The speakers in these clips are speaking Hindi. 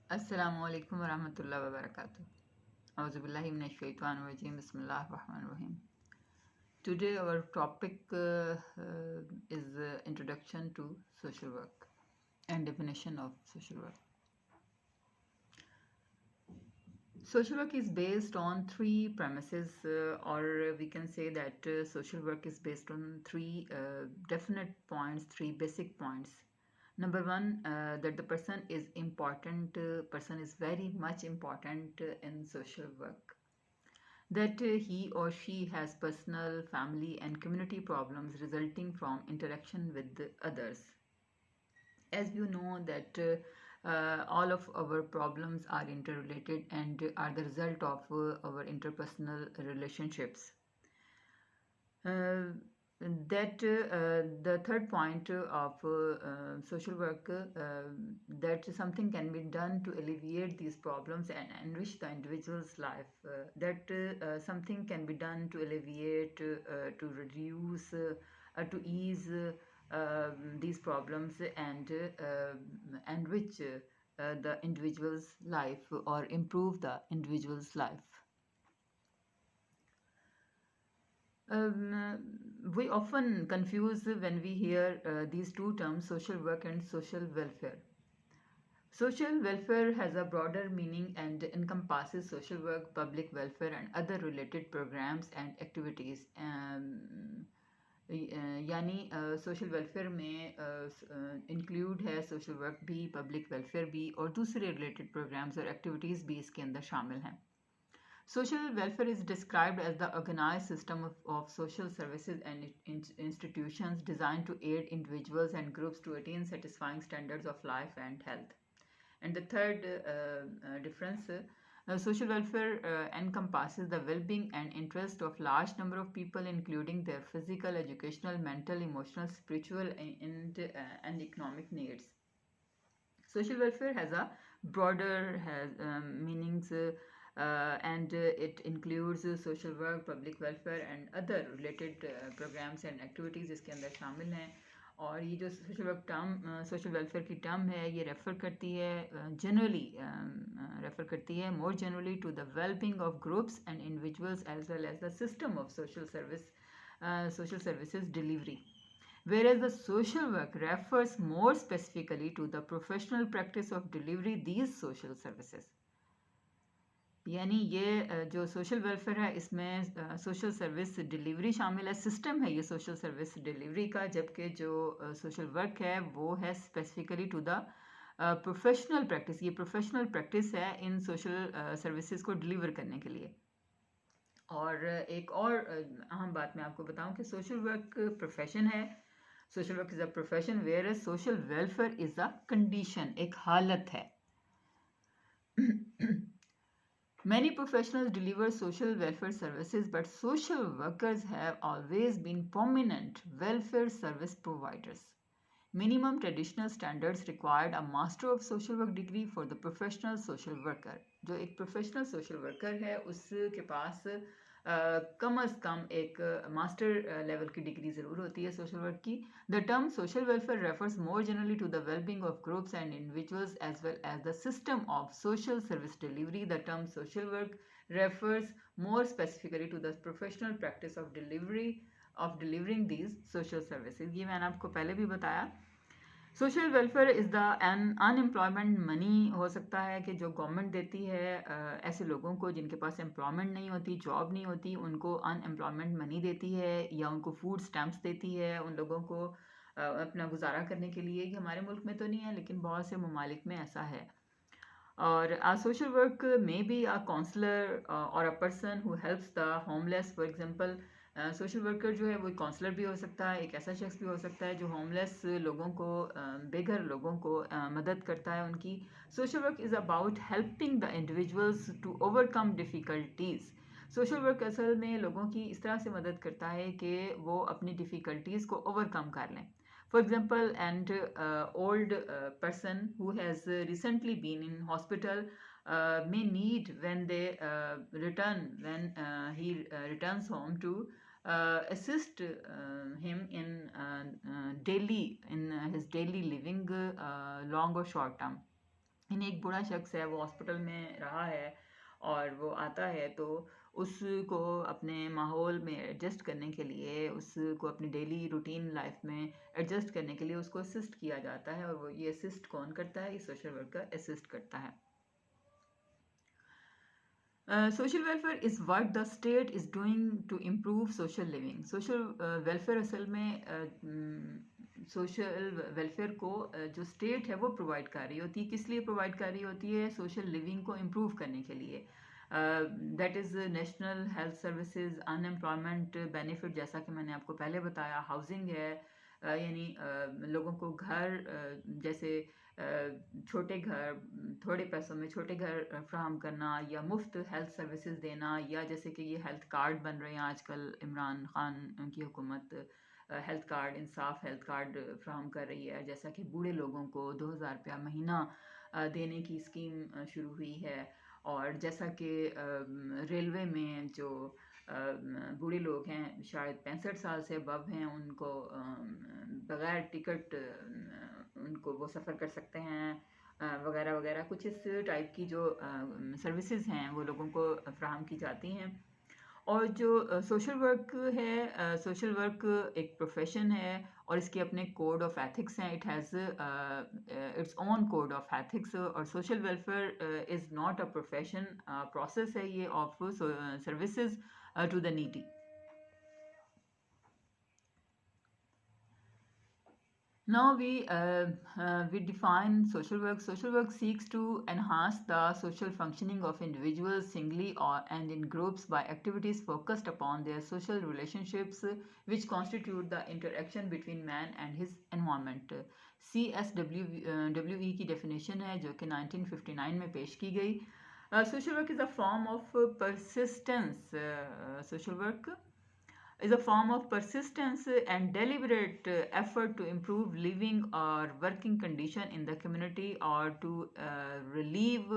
Assalamualaikum warahmatullahi wabarakatuh. Auzubillahi minash-shaytanir-rajim. Bismillahir-rahmanir-rahim. Today our topic is introduction to social work and definition of social work. Social work is based on three premises, or we can say that social work is based on three definite points, three basic points. Number one, that the person is important, person is very much important in social work. That he or she has personal, family, and community problems resulting from interaction with the others. As you know that all of our problems are interrelated and are the result of our interpersonal relationships. Uh, that the third point of social work, that something can be done to alleviate these problems and enrich the individual's life, that something can be done to alleviate, to reduce, to ease these problems and enrich the individual's life or improve the individual's life. Um, we often confuse when we hear these two terms, social work and social welfare. Social welfare has a broader meaning and encompasses social work, public welfare, and other related programs and activities. यानी सोशल वेलफेयर में इंक्लूड है सोशल वर्क भी, पब्लिक वेलफेयर भी और दूसरे रिलेटेड प्रोग्राम्स और एक्टिविटीज़ भी इसके अंदर शामिल हैं. Social welfare is described as the organized system of social services and institutions designed to aid individuals and groups to attain satisfying standards of life and health. And the third difference, social welfare encompasses the well-being and interest of large number of people, including their physical, educational, mental, emotional, spiritual, and economic needs. Social welfare has a broader meanings, and it includes social work, public welfare and other related programs and activities इसके अंदर शामिल हैं. और ये जो social work term, social welfare की टर्म है, ये रेफ़र करती है जनरली, रेफ़र करती है more generally to the wellbeing of groups and individuals as well as the system of social services delivery, whereas the social work refers more specifically to the professional practice of delivery these social services. यानी ये जो सोशल वेलफेयर है इसमें सोशल सर्विस डिलीवरी शामिल है, सिस्टम है ये सोशल सर्विस डिलीवरी का, जबकि जो सोशल वर्क है वो है specifically to the professional practice. ये प्रोफेशनल प्रैक्टिस है इन सोशल सर्विसेज को डिलीवर करने के लिए. और एक और अहम बात मैं आपको बताऊं कि सोशल वर्क प्रोफेशन है, social work is a profession, where social welfare is a condition, एक हालत है. Many professionals deliver social welfare services, but social workers have always been prominent welfare service providers. Minimum traditional standards required a Master of Social Work degree for the professional social worker. जो एक professional social worker है उसके पास कम अज़ कम एक मास्टर लेवल की डिग्री ज़रूर होती है सोशल वर्क की. The term social welfare refers more generally to the wellbeing of groups and individuals as well as the system of social service delivery. The term social work refers more specifically to the professional practice of delivering these social services. ये मैंने आपको पहले भी बताया. Social welfare is the unemployment money हो सकता है कि जो गवर्नमेंट देती है ऐसे लोगों को जिनके पास एम्प्लॉयमेंट नहीं होती, जॉब नहीं होती, उनको अनएम्प्लॉयमेंट मनी देती है या उनको फूड स्टैम्प्स देती है उन लोगों को अपना गुजारा करने के लिए. कि हमारे मुल्क में तो नहीं है लेकिन बहुत से ममालिक में ऐसा है. और सोशल वर्क में बी अ काउंसलर और a person who helps the homeless. For example social worker जो है वो काउंसलर भी हो सकता है, एक ऐसा शख्स भी हो सकता है जो होमलेस लोगों को, बेघर लोगों को मदद करता है उनकी. Social work is about helping the individuals to overcome difficulties. Social work असल में लोगों की इस तरह से मदद करता है कि वो अपनी डिफ़िकल्टीज़ को ओवरकम कर लें. For example, an old person who has recently been in hospital may need when they when he returns home to assist him in his daily living, long or short term. यानी एक बूढ़ा शख्स है, वो हॉस्पिटल में रहा है और वो आता है, तो उसको अपने माहौल में एडजस्ट करने के लिए, उसको अपनी डेली रूटीन लाइफ में एडजस्ट करने के लिए उसको असिस्ट किया जाता है। और वो ये असिस्ट कौन करता है? ये सोशल वर्कर असिस्ट करता है। Social welfare is what the state is doing to improve social living. Social welfare असल में सोशल वेलफेयर को जो स्टेट है वो प्रोवाइड कर रही होती है। किस लिए प्रोवाइड कर रही होती है? सोशल लिविंग को इम्प्रूव करने के लिए। That is national health services, unemployment benefit, जैसा कि मैंने आपको पहले बताया, हाउसिंग है, यानी लोगों को घर, जैसे छोटे घर, थोड़े पैसों में छोटे घर फ्राहम करना, या मुफ्त हेल्थ सर्विसेज देना, या जैसे कि ये हेल्थ कार्ड बन रहे हैं आजकल, इमरान खान की हुकूमत हेल्थ कार्ड, इंसाफ हेल्थ कार्ड फ्राहम कर रही है, जैसा कि बूढ़े लोगों को 2000 रुपया महीना देने की स्कीम शुरू हुई है। और जैसा कि रेलवे में जो बूढ़े लोग हैं, शायद 65 साल से अबव हैं, उनको बगैर टिकट उनको वो सफ़र कर सकते हैं वगैरह वगैरह। कुछ इस टाइप की जो सर्विसेज हैं वो लोगों को फ्राहम की जाती हैं। और जो सोशल वर्क है, सोशल वर्क एक प्रोफेशन है और इसके अपने कोड ऑफ एथिक्स हैं। It has its own code of ethics. और social welfare is not a profession, process है ये of services to the needy. Now we define social work. Social work seeks to enhance the social functioning of individuals singly or and in groups by activities focused upon their social relationships, which constitute the interaction between man and his environment. CSWE की definition है जो कि 1959 में पेश की गई। Social work is a form of persistence. Social work is a form of persistence and deliberate effort to improve living or working condition in the community, or to relieve,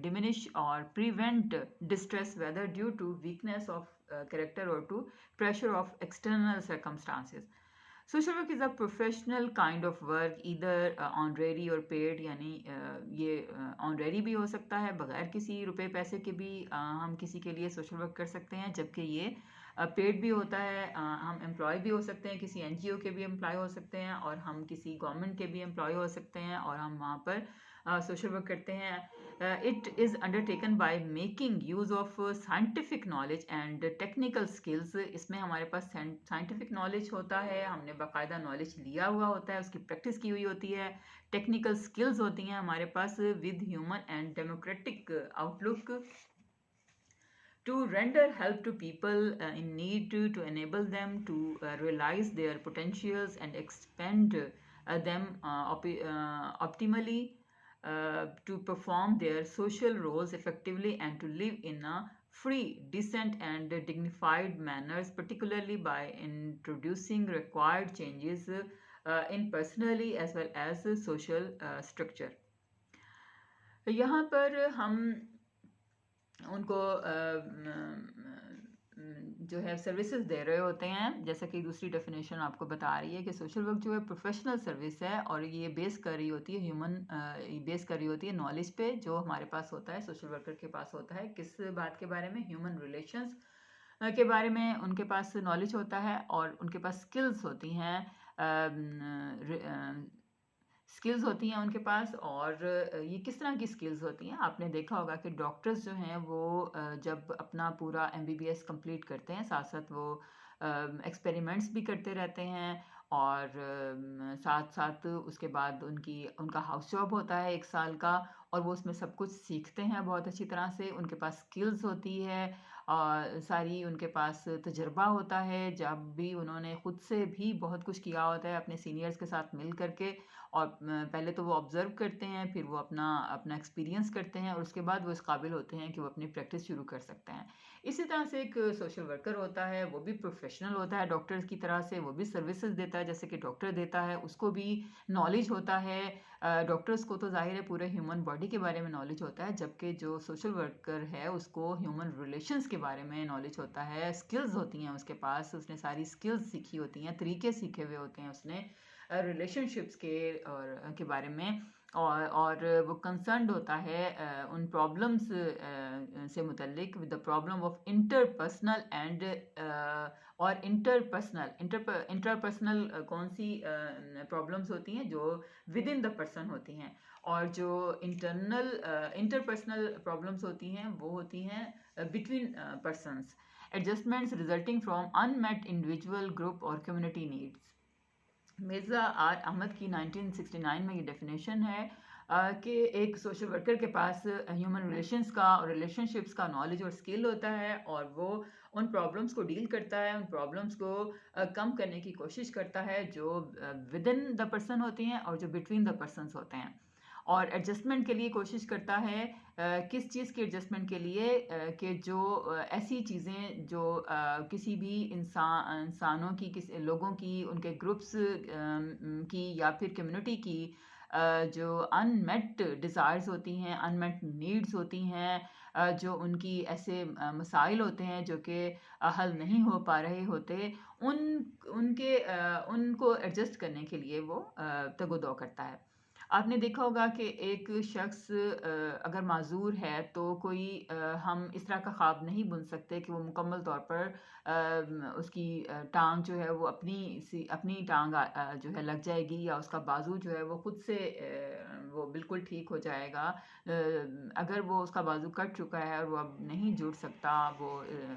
diminish or prevent distress, whether due to weakness of character or to pressure of external circumstances. Social work is a professional kind of work, इधर ऑनरेरी और पेड, यानी ये ऑनरेरी भी हो सकता है, बगैर किसी रुपए पैसे के भी हम किसी के लिए सोशल वर्क कर सकते हैं, जबकि ये पेड भी होता है। हम एम्प्लॉय भी हो सकते हैं, किसी एनजीओ के भी एम्प्लॉय हो सकते हैं, और हम किसी गवर्नमेंट के भी एम्प्लॉय हो सकते हैं, और हम वहाँ पर सोशल वर्क करते हैं। It is undertaken by making use of scientific knowledge and technical skills. इसमें हमारे पास साइंटिफिक नॉलेज होता है, हमने बाकायदा नॉलेज लिया हुआ होता है, उसकी प्रैक्टिस की हुई होती है। टेक्निकल स्किल्स होती हैं हमारे पास, with human and democratic outlook to render help to people in need, to enable them to realize their potentials and expand them optimally, to perform their social roles effectively, and to live in a free, decent and dignified manners, particularly by introducing required changes in personally as well as social structure. यहाँ पर हम उनको जो है सर्विसेज दे रहे होते हैं, जैसा कि दूसरी डेफिनेशन आपको बता रही है कि सोशल वर्क जो है प्रोफेशनल सर्विस है, और ये बेस कर रही होती है बेस कर रही होती है नॉलेज पे, जो हमारे पास होता है, सोशल वर्कर के पास होता है। किस बात के बारे में? ह्यूमन रिलेशंस के बारे में उनके पास नॉलेज होता है, और उनके पास स्किल्स होती हैं, स्किल्स होती हैं उनके पास। और ये किस तरह की स्किल्स होती हैं? आपने देखा होगा कि डॉक्टर्स जो हैं वो जब अपना पूरा MBBS कंप्लीट करते हैं, साथ साथ वो एक्सपेरिमेंट्स भी करते रहते हैं, और साथ साथ उसके बाद उनका हाउस जॉब होता है 1 साल का, और वो उसमें सब कुछ सीखते हैं बहुत अच्छी तरह से। उनके पास स्किल्स होती है, सारी उनके पास तजर्बा होता है, जब भी उन्होंने ख़ुद से भी बहुत कुछ किया होता है अपने सीनियर्स के साथ मिल करके। और पहले तो वो ऑब्ज़र्व करते हैं, फिर वो अपना एक्सपीरियंस करते हैं, और उसके बाद वो इस काबिल होते हैं कि वो अपनी प्रैक्टिस शुरू कर सकते हैं। इसी तरह से एक सोशल वर्कर होता है, वो भी प्रोफेशनल होता है डॉक्टर्स की तरह से, वो भी सर्विसेज देता है जैसे कि डॉक्टर देता है, उसको भी नॉलेज होता है। डॉक्टर्स को तो ज़ाहिर है पूरे ह्यूमन बॉडी के बारे में नॉलेज होता है, जबकि जो सोशल वर्कर है उसको ह्यूमन रिलेशंस के बारे में नॉलेज होता है, स्किल्स होती हैं उसके पास, उसने सारी स्किल्स सीखी होती हैं, तरीके सीखे हुए होते हैं उसने रिलेशनशिप्स के और के बारे में। और वो कंसर्न्ड होता है उन प्रॉब्लम्स से मुतल्लिक with the problem of interpersonal and और इंटरपर्सनल कौन सी प्रॉब्लम्स होती हैं जो विद इन द पर्सन होती हैं, और जो इंटरपर्सनल प्रॉब्लम्स होती हैं वो होती हैं between persons, adjustments resulting from unmet individual group और community needs. Mirza R Ahmad की 1969 में ये डेफिनेशन है कि एक सोशल वर्कर के पास ह्यूमन रिलेशंस का और रिलेशनशिप्स का नॉलेज और स्किल होता है, और वो उन प्रॉब्लम्स को डील करता है, उन प्रॉब्लम्स को कम करने की कोशिश करता है जो विद इन द पर्सन होती हैं और जो बिटवीन द पर्सनस होते हैं, और एडजस्टमेंट के लिए कोशिश करता है। किस चीज़ की एडजस्टमेंट के लिए? कि जो ऐसी चीज़ें जो किसी भी इंसानों की, किसी लोगों की, उनके ग्रुप्स की या फिर कम्युनिटी की जो अनमेट डिज़ायर्स होती हैं, अनमेट नीड्स होती हैं, जो उनकी ऐसे मसाइल होते हैं जो कि हल नहीं हो पा रहे होते, उनको एडजस्ट करने के लिए वो तगोदो करता है। आपने देखा होगा कि एक शख्स अगर माज़ूर है तो कोई हम इस तरह का ख्वाब नहीं बुन सकते कि वो मुकम्मल तौर पर उसकी टांग जो है वो अपनी टांग जो है लग जाएगी, या उसका बाजू जो है वो खुद से वो बिल्कुल ठीक हो जाएगा। अगर वो उसका बाजू कट चुका है और वो अब नहीं जुड़ सकता, वो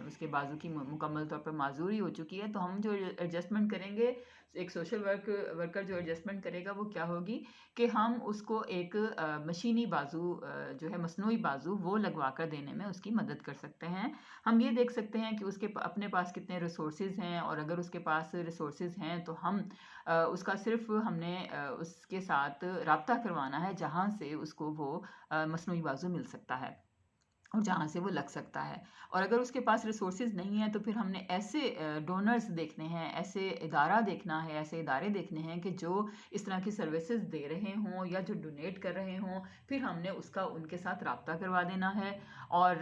उसके बाजू की मुकम्मल तौर पर माजूरी हो चुकी है, तो हम जो एडजस्टमेंट करेंगे, एक सोशल वर्कर जो एडजस्टमेंट करेगा वो क्या होगी कि हम उसको एक मशीनी बाजू जो है मसनूई बाजू वो लगवा कर देने में उसकी मदद कर सकते हैं। हम ये देख सकते हैं कि उसके अपने पास कितने रिसोर्सेज हैं, और अगर उसके पास रिसोर्सेज हैं तो हम उसका सिर्फ हमने उसके साथ राब्ता करवाना है जहाँ से उसको वो मसनूई बाजू मिल सकता है और जहाँ से वो लग सकता है। और अगर उसके पास रिसोर्सेज नहीं है तो फिर हमने ऐसे डोनर्स देखने हैं, ऐसे इदारा देखना है, ऐसे इदारे देखने हैं कि जो इस तरह की सर्विसेज दे रहे हों या जो डोनेट कर रहे हों, फिर हमने उसका उनके साथ राब्ता करवा देना है। और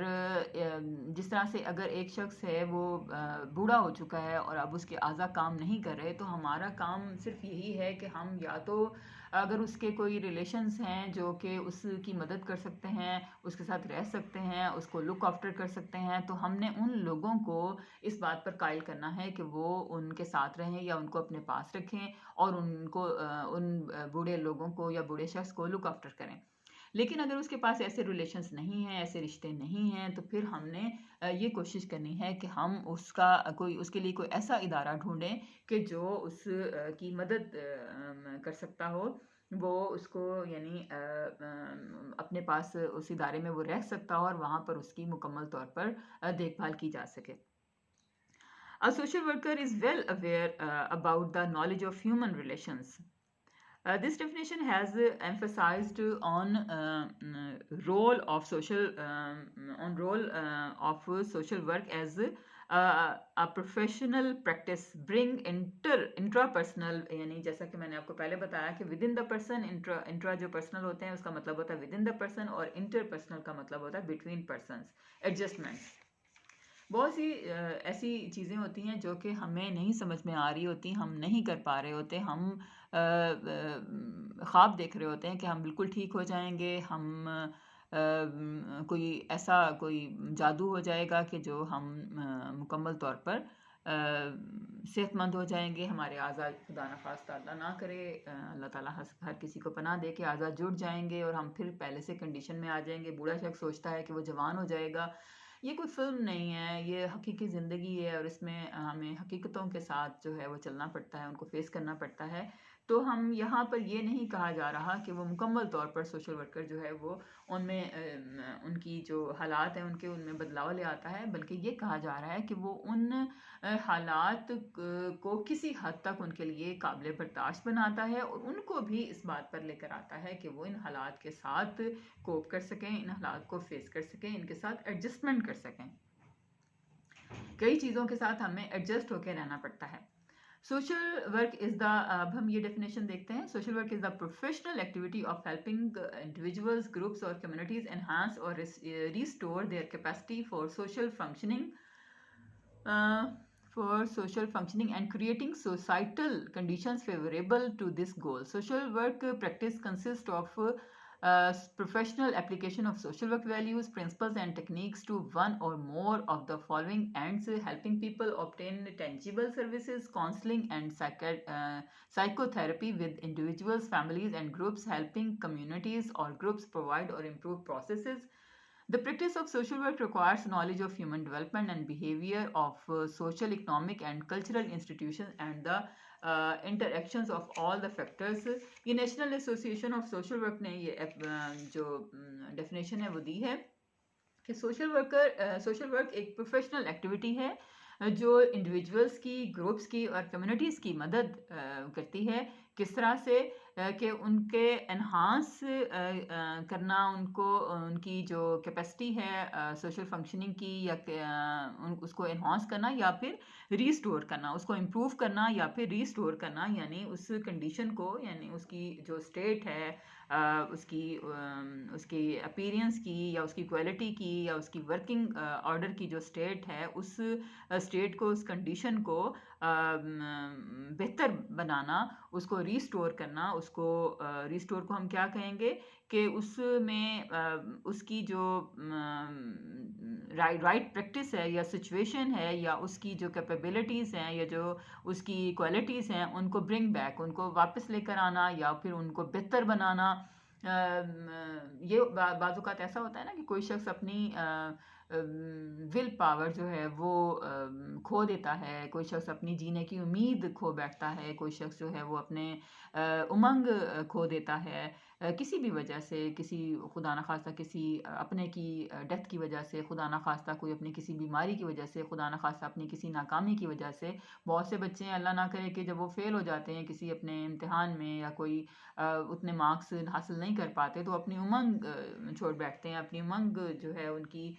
जिस तरह से अगर एक शख्स है वो बूढ़ा हो चुका है और अब उसके आज़ा काम नहीं कर रहे, तो हमारा काम सिर्फ यही है कि हम या तो अगर उसके कोई रिलेशंस हैं जो कि उसकी मदद कर सकते हैं, उसके साथ रह सकते हैं, उसको लुक आफ्टर कर सकते हैं, तो हमने उन लोगों को इस बात पर कायल करना है कि वो उनके साथ रहें या उनको अपने पास रखें, और उनको उन बूढ़े लोगों को या बूढ़े शख्स को लुक आफ्टर करें। लेकिन अगर उसके पास ऐसे रिलेशंस नहीं हैं, ऐसे रिश्ते नहीं हैं, तो फिर हमने ये कोशिश करनी है कि हम उसके लिए कोई ऐसा इदारा ढूंढें कि जो की मदद कर सकता हो, वो उसको यानी अपने पास उस इदारे में वो रह सकता हो और वहाँ पर उसकी मुकम्मल तौर पर देखभाल की जा सके। A social worker is well aware about the knowledge of human relations. This definition has emphasized role of social work as a professional practice bring intrapersonal, यानी जैसा कि मैंने आपको पहले बताया कि with in the person, intra जो पर्सनल होते हैं उसका मतलब होता है विद इन द पर्सन, और इंटरपर्सनल का मतलब होता है बिटवीन पर्सन्स, एडजस्टमेंट्स। बहुत सी ऐसी चीज़ें होती हैं जो कि हमें नहीं समझ में आ रही होती, हम नहीं कर पा रहे होते, हम ख्वाब देख रहे होते हैं कि हम बिल्कुल ठीक हो जाएंगे, हम कोई जादू हो जाएगा कि जो हम मुकम्मल तौर पर सेहतमंद हो जाएंगे, हमारे आज़ाद खुदा न खास्ता अल्लाह ना करे, अल्लाह ताला हर किसी को पनाह दे के आज़ाद जुड़ जाएंगे और हम फिर पहले से कंडीशन में आ जाएंगे। बूढ़ा शख्स सोचता है कि वो जवान हो जाएगा। ये कोई फ़िल्म नहीं है, ये हकीकी ज़िंदगी है, और इसमें हमें हकीकतों के साथ जो है वो चलना पड़ता है, उनको फेस करना पड़ता है। तो हम यहाँ पर ये नहीं कहा जा रहा कि वो मुकम्मल तौर पर सोशल वर्कर जो है वो उनमें उनकी जो हालात हैं उनमें बदलाव ले आता है, बल्कि ये कहा जा रहा है कि वो उन हालात को किसी हद तक उनके लिए काबिल बर्दाश्त बनाता है, और उनको भी इस बात पर लेकर आता है कि वो इन हालात के साथ कोप कर सकें, इन हालात को फेस कर सकें, इनके साथ एडजस्टमेंट कर सकें। कई चीज़ों के साथ हमें एडजस्ट होकर रहना पड़ता है। सोशल वर्क इज़ द, अब हम ये डेफिनेशन देखते हैं। Social work is the professional activity of helping individuals, groups और कम्युनिटीज एनहांस और restore their capacity for social functioning for social functioning and creating societal conditions favorable to this goal. Social work practice consists of professional application of social work values, principles, and techniques to one or more of the following ends: helping people obtain tangible services, counseling and psychotherapy with individuals, families, and groups, helping communities or groups provide or improve processes. The practice of social work requires knowledge of human development and behavior of social, economic, and cultural institutions and the interactions of all the factors. ये national association of social work ने ये जो डेफिनेशन है वो दी है कि सोशल वर्क एक प्रोफेशनल एक्टिविटी है जो इंडिविजुअल्स की, ग्रुप्स की और कम्युनिटीज़ की मदद करती है। किस तरह से कि उनके एनहांस करना, उनको उनकी जो कैपेसिटी है सोशल फंक्शनिंग की या उसको एनहांस करना या फिर रीस्टोर करना, उसको इम्प्रूव करना या फिर रीस्टोर करना, यानी उस कंडीशन को, यानी उसकी जो स्टेट है उसकी अपीयरेंस की या उसकी क्वालिटी की या उसकी वर्किंग ऑर्डर की जो स्टेट है, उस स्टेट को, उस कंडीशन को बेहतर बनाना, उसको रीस्टोर करना। उसको रीस्टोर को हम क्या कहेंगे कि उसमें उसकी जो राइट प्रैक्टिस है या सिचुएशन है या उसकी जो कैपेबिलिटीज़ हैं या जो उसकी क्वालिटीज़ हैं उनको ब्रिंग बैक, उनको वापस लेकर आना या फिर उनको बेहतर बनाना। ये बाज़-औक़ात ऐसा होता है ना कि कोई शख्स अपनी विल पावर जो है वो खो देता है, कोई शख्स अपनी जीने की उम्मीद खो बैठता है, कोई शख्स जो है वो अपने उमंग खो देता है किसी भी वजह से, किसी खुदा न खास्ता किसी अपने की डेथ की वजह से, खुदा न खास्ता कोई अपनी किसी बीमारी की वजह से, खुदा न खास्ता अपनी किसी नाकामी की वजह से। बहुत से बच्चे हैं, अल्लाह ना करे कि जब वो फेल हो जाते हैं किसी अपने इम्तिहान में या कोई उतने मार्क्स हासिल नहीं कर पाते तो अपनी उमंग छोड़ बैठते हैं, अपनी उमंग जो है उनकी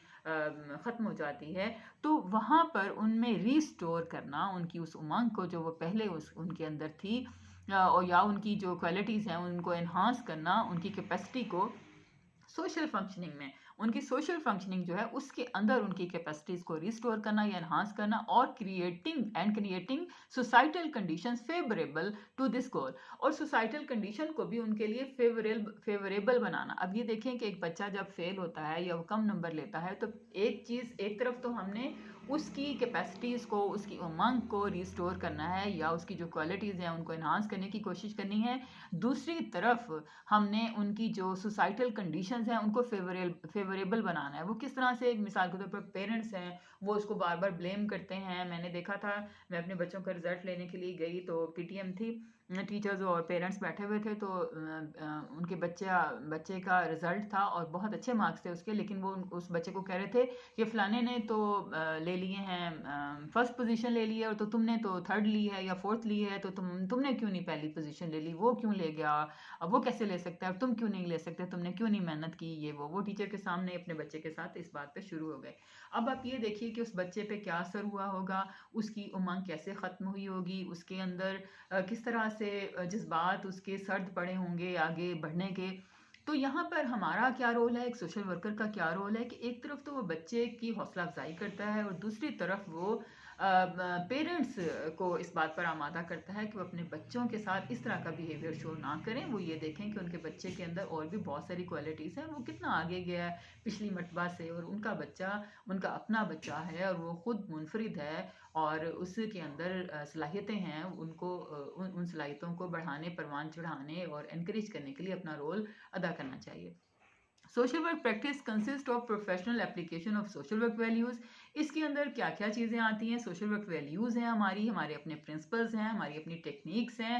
ख़त्म हो जाती है। तो वहाँ पर उनमें रीस्टोर करना उनकी उस उमंग को जो वो पहले उनके अंदर थी और या उनकी जो क्वालिटीज़ हैं उनको एनहांस करना, उनकी कैपेसिटी को सोशल फंक्शनिंग में, उनकी सोशल फंक्शनिंग जो है उसके अंदर उनकी कैपेसिटीज़ को रिस्टोर करना या एनहांस करना और creating societal conditions favourable to this goal, और सोसाइटल कंडीशन को भी उनके लिए फेवरेबल बनाना। अब ये देखें कि एक बच्चा जब फेल होता है या वो कम नंबर लेता है तो एक तरफ तो हमने उसकी कैपेसिटीज़ को, उसकी उमंग को रिस्टोर करना है या उसकी जो क्वालिटीज़ हैं उनको एनहांस करने की कोशिश करनी है। दूसरी तरफ हमने उनकी जो सोसाइटल कंडीशंस हैं उनको फेवरेबल बनाना है। वो किस तरह से, मिसाल के तौर पर पेरेंट्स हैं वो उसको बार बार ब्लेम करते हैं। मैंने देखा था, मैं अपने बच्चों का रिज़ल्ट लेने के लिए गई तो पीटीएम थी, टीचर्स और पेरेंट्स बैठे हुए थे, तो उनके बच्चे का रिज़ल्ट था और बहुत अच्छे मार्क्स थे उसके, लेकिन वो उस बच्चे को कह रहे थे कि फ़लाने ने तो ले लिए हैं फर्स्ट पोजीशन ले ली है और तो तुमने तो थर्ड ली है या फोर्थ ली है, तो तुमने क्यों नहीं पहली पोजीशन ले ली, वो क्यों ले गया, अब वो कैसे ले सकता है, तुम क्यों नहीं ले सकते, तुमने क्यों नहीं मेहनत की, ये वो टीचर के सामने अपने बच्चे के साथ इस बात पे शुरू हो गए। अब आप ये देखिए कि उस बच्चे पे क्या असर हुआ होगा, उसकी उमंग कैसे ख़त्म हुई होगी, उसके अंदर किस तरह से जज्बात उसके सर्द पड़े होंगे आगे बढ़ने के। तो यहाँ पर हमारा क्या रोल है, एक सोशल वर्कर का क्या रोल है कि एक तरफ तो वो बच्चे की हौसला अफजाई करता है और दूसरी तरफ वो पेरेंट्स को इस बात पर आमादा करता है कि वो अपने बच्चों के साथ इस तरह का बिहेवियर शो ना करें। वो ये देखें कि उनके बच्चे के अंदर और भी बहुत सारी क्वालिटीज़ हैं, वो कितना आगे गया है पिछली मरतबा से, और उनका बच्चा उनका अपना बच्चा है और वो ख़ुद मुनफरिद है और उसके अंदर सलाहियतें हैं, उनको उन सलाहियतों को बढ़ाने, परवान चढ़ाने और इनकरेज करने के लिए अपना रोल अदा करना चाहिए। Social work practice consist of professional application of social work values. इसके अंदर क्या क्या चीज़ें आती हैं? सोशल वर्क वैल्यूज़ हैं हमारे अपने प्रिंसिपल्स हैं, हमारी अपनी टेक्निक्स हैं,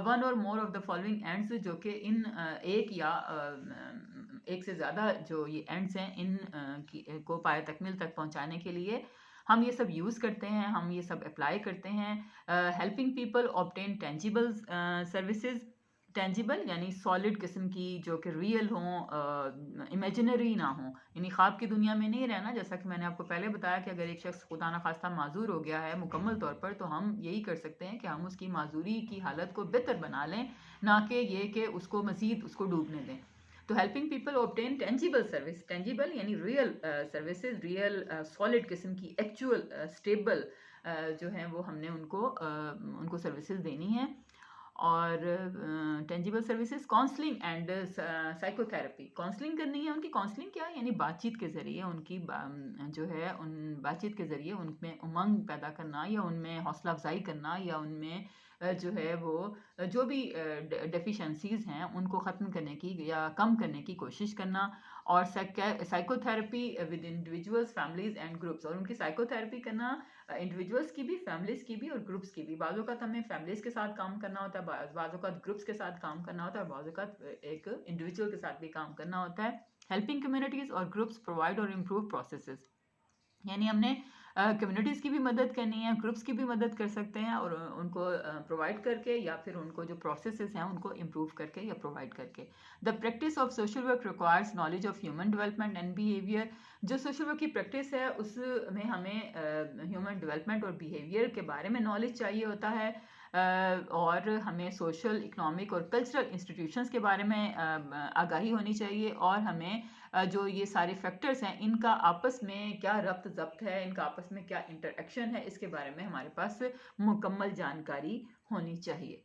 वन और more of the following ends, जो कि इन एक से ज़्यादा जो ये एंड्स हैं इन को पाए तकमील तक पहुँचाने के लिए हम ये सब यूज़ करते हैं, हम ये सब अप्लाई करते हैं। Helping people obtain tangible services, tangible यानी सॉलिड किस्म की, जो कि रियल हों, इमेजिनरी ना हों, यानी ख्वाब की दुनिया में नहीं रहना। जैसा कि मैंने आपको पहले बताया कि अगर एक शख्स खुदा न खास्ता माजूर हो गया है मुकम्मल तौर पर, तो हम यही कर सकते हैं कि हम उसकी माजूरी की हालत को बेहतर बना लें, ना कि ये कि उसको मज़ीद उसको डूबने दें। तो helping people obtain tangible service, tangible यानी रियल सर्विसेज, रियल सॉलिड किस्म की, एक्चुअल स्टेबल जो हैं वो हमने उनको सर्विसेज देनी है। और tangible services, counselling and psychotherapy. Counselling करनी है उनकी। काउंसलिंग क्या है? यानी बातचीत के ज़रिए उनकी जो है उन बातचीत के ज़रिए उनमें उमंग पैदा करना, या उनमें हौसला अफजाई करना, या उनमें जो है वो जो भी डेफिशिएंसीज हैं उनको ख़त्म करने की या कम करने की कोशिश करना। और psychotherapy with individuals, families and groups. और उनकी साइकोथेरेपी करना इंडिविजुअल्स की भी, फैमिलीज की भी और ग्रुप्स की भी। बाज़ औक़ात हमें फैमिलीज के साथ काम करना होता है, बाज़ औक़ात ग्रुप्स के साथ काम करना होता है, और बाज़ औक़ात एक इंडिविजुअल के साथ भी काम करना होता है। हेल्पिंग कम्युनिटीज़ और ग्रुप्स प्रोवाइड और इम्प्रूव प्रोसेसेस। यानी हमने कम्युनिटीज़ की भी मदद करनी है, ग्रुप्स की भी मदद कर सकते हैं, और उनको प्रोवाइड करके, या फिर उनको जो प्रोसेसेस हैं उनको इम्प्रूव करके या प्रोवाइड करके। The practice of social work requires knowledge of human development and behaviour. जो सोशल वर्क की प्रैक्टिस है उसमें हमें ह्यूमन डेवलपमेंट और बिहेवियर के बारे में नॉलेज चाहिए होता है, और हमें सोशल, इकोनॉमिक और कल्चरल इंस्टीट्यूशंस के बारे में आगाही होनी चाहिए, और हमें जो ये सारे फैक्टर्स हैं इनका आपस में क्या रब्त ज़ब्त है, इनका आपस में क्या इंटरेक्शन है, इसके बारे में हमारे पास मुकम्मल जानकारी होनी चाहिए।